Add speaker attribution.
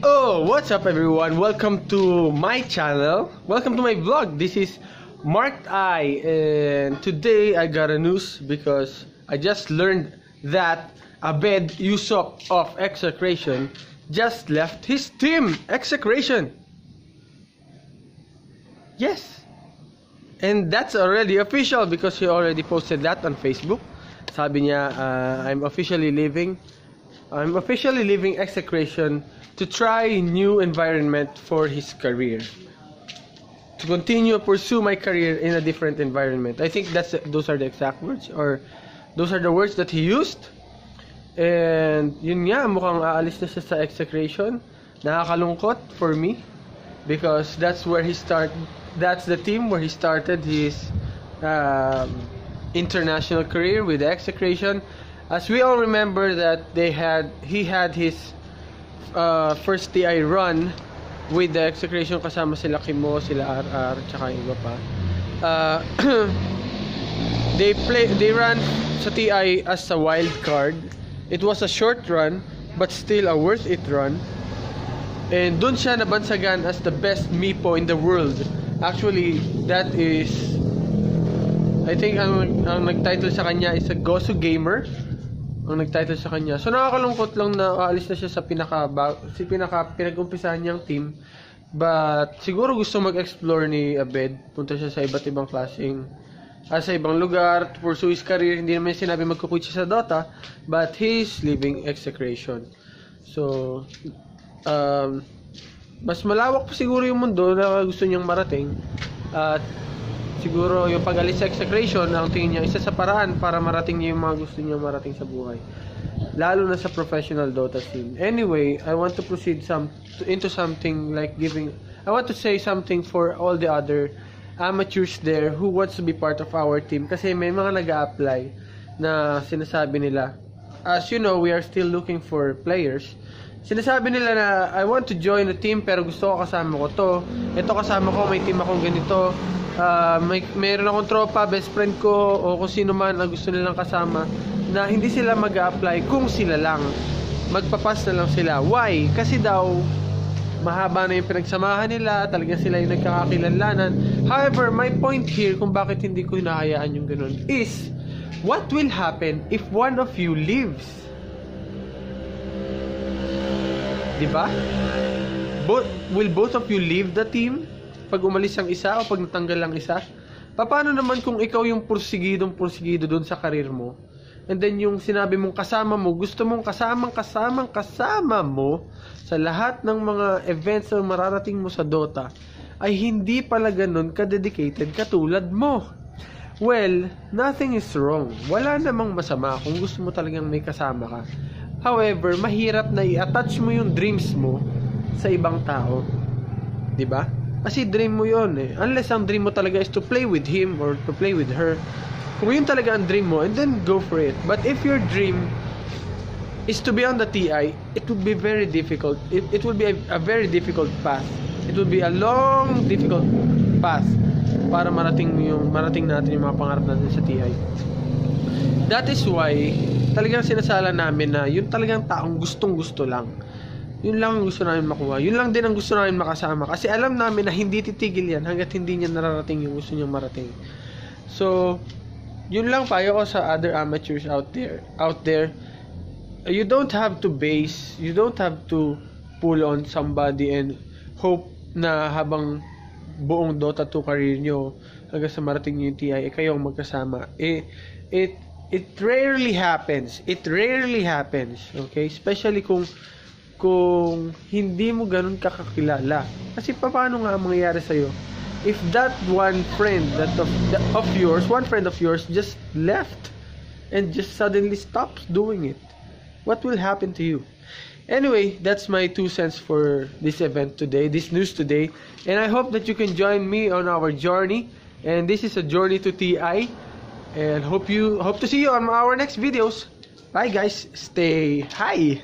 Speaker 1: Oh, what's up everyone? Welcome to my channel. Welcome to my vlog. This is Marked Eye, and today I got a news because I just learned that Abed Yusop of Execration just left his team, Execration. Yes. And that's already official because he already posted that on Facebook. Sabi niya, I'm officially leaving Execration to try new environment for his career, to continue pursue my career in a different environment. I think those are the exact words, or those are the words that he used. And yun nga, mukhang aalis na siya sa Execration. Nakakalungkot for me because that's the team where he started his international career with the Execration. As we all remember that he had his first TI run with the Execration, kasama sila Kimo, sila RR, tsaka iba pa. They ran sa TI as a wild card. It was a short run but still a worth it run. And dun siya nabansagan as the best Meepo in the world. Actually, that is, I think ang nag-title sa kanya is a Gosu Gamer. Ang nag-title sa kanya. So nakakalungkot lang na aalis na siya sa pinag-umpisahan niyang team. But siguro gusto mag-explore ni Abed. Punta siya sa iba't ibang klaseng sa ibang lugar to pursue his career. Hindi naman sinabi magkukwit siya sa Dota, but he's leaving Execration. So mas malawak pa siguro yung mundo na gusto niyang marating. At siguro yung pag-alis sa Execration, ang tingin niya isa sa paraan para marating niya yung mga gusto niya marating sa buhay, lalo na sa professional Dota scene. Anyway, I want to proceed into something like I want to say something for all the other amateurs there who wants to be part of our team, kasi may mga nag-a-apply na sinasabi nila, as you know, we are still looking for players. Sinasabi nila na I want to join the team pero gusto ko kasama ko to. Ito kasama ko, may team akong ganito. Mayroon akong tropa, best friend ko, o kung sino man ang gusto nilang kasama, na hindi sila mag-a-apply kung sila lang. Magpapas na lang sila. Why? Kasi daw mahaba na yung pinagsamahan nila, talaga sila yung nagkakakilanlanan. However, my point here kung bakit hindi ko hinahayaan yung ganun is, what will happen if one of you leaves? Diba? Will both of you leave the team pag umalis ang isa o pag natanggal ang isa? Paano naman kung ikaw yung pursigido doon sa karir mo, and then yung sinabi mong kasama mo, gusto mong kasama mo sa lahat ng mga events na mararating mo sa Dota, ay hindi pala ganun ka-dedicated katulad mo? Well, nothing is wrong. Wala namang masama kung gusto mo talagang may kasama ka. However, mahirap na i-attach mo yung dreams mo sa ibang tao. Diba? Kasi dream mo yun eh. Unless ang dream mo talaga is to play with him or to play with her. Kung yun talaga ang dream mo, and then go for it. But if your dream is to be on the TI, it would be very difficult. It will be a very difficult path. It will be a long, difficult path para marating natin yung mga pangarap natin sa TI. That is why talagang sinasala namin na yun talagang taong gustong-gusto lang. Yun lang ang gusto namin makuha. Yun lang din ang gusto namin makasama. Kasi alam namin na hindi titigil yan hanggat hindi niya nararating yung gusto niyang marating. So, yun lang payo ko sa other amateurs out there. You don't have to pull on somebody and hope na habang buong Dota 2 career nyo hanggang sa marating nyo yung TI, kayo ang magkasama. It rarely happens. Okay? Especially kung hindi mo ganun kakakilala. Kasi paano nga ang mangyayari sa'yo if that one friend of yours just left and just suddenly stops doing it? What will happen to you? Anyway, that's my 2 cents for this event today, this news today. And I hope that you can join me on our journey. And this is a journey to TI. And hope to see you on our next videos. Bye guys. Stay high.